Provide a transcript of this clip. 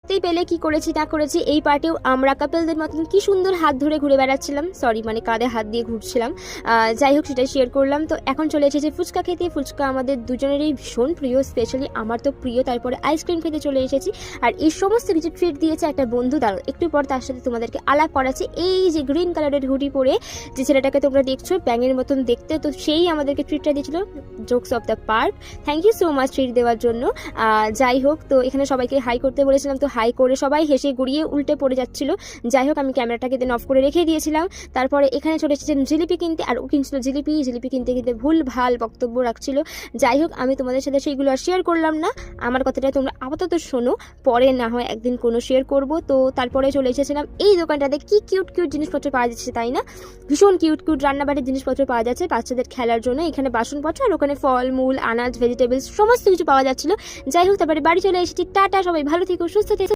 দেখতেই পেলে কি করেছি না করেছি। এই পার্টেও আমরা কাপলদের মতন কি সুন্দর হাত ধরে ঘুরে বেড়াচ্ছিলাম, সরি মানে কাঁধে হাত দিয়ে ঘুরছিলাম। যাই হোক, সেটাই শেয়ার করলাম। তো এখন চলে এসেছে ফুচকা খেতে। ফুচকা আমাদের দুজনেরই ভীষণ প্রিয়, স্পেশালি আমার তো প্রিয়। তারপরে আইসক্রিম খেতে চলে এসেছি। আর এই সমস্ত কিছু ট্রিট দিয়েছে একটা বন্ধু। দাঁড়ো একটু পর তার সাথে তোমাদেরকে আলাপ করাচ্ছে। এই যে গ্রিন কালারের হুডি পরে যে ছেলেটাকে তোমরা দেখছো ব্যাঙের মতন দেখতে, তো সেই আমাদেরকে ট্রিটটা দিয়েছিল। Jokes of the park, thank you so much treat দেওয়ার জন্য। যাই হোক, তো এখানে সবাইকে হাই করতে বলেছিলাম, তো হাই করে সবাই হেসে গুড়িয়ে উল্টে পড়ে যাচ্ছিল। যাই হোক, আমি ক্যামেরাটাকে দেন অফ করে রেখে দিয়েছিলাম। তারপরে এখানে চলে এসেছেন জিলিপি কিনতে, আর ও কিনছিল জিলিপি কিনতে কিনতে ভুল ভাল বক্তব্য রাখছিল। যাই হোক, আমি তোমাদের সাথে সেইগুলো আর শেয়ার করলাম না। আমার কথাটা তোমরা আপাতত শোনো, পরে না হয় একদিন কোনো শেয়ার করব। তো তারপরে চলে এসেছিলাম এই দোকানটাতে। কি কিউট কিউট জিনিসপত্র পাওয়া যাচ্ছে, তাই না? ভীষণ কিউট কিউট রান্নাবাড়ির জিনিসপত্র পাওয়া যাচ্ছে বাচ্চাদের খেলার জন্য। এখানে বাসনপত্র আর ওখানে ফল মূল আনাজ ভেজিটেবলস সমস্ত কিছু পাওয়া যাচ্ছিল। যাই হোক, তারপরে বাড়ি চলে এসেছি। টাটা, সবাই ভালো থেকো, সুস্থ থেকো।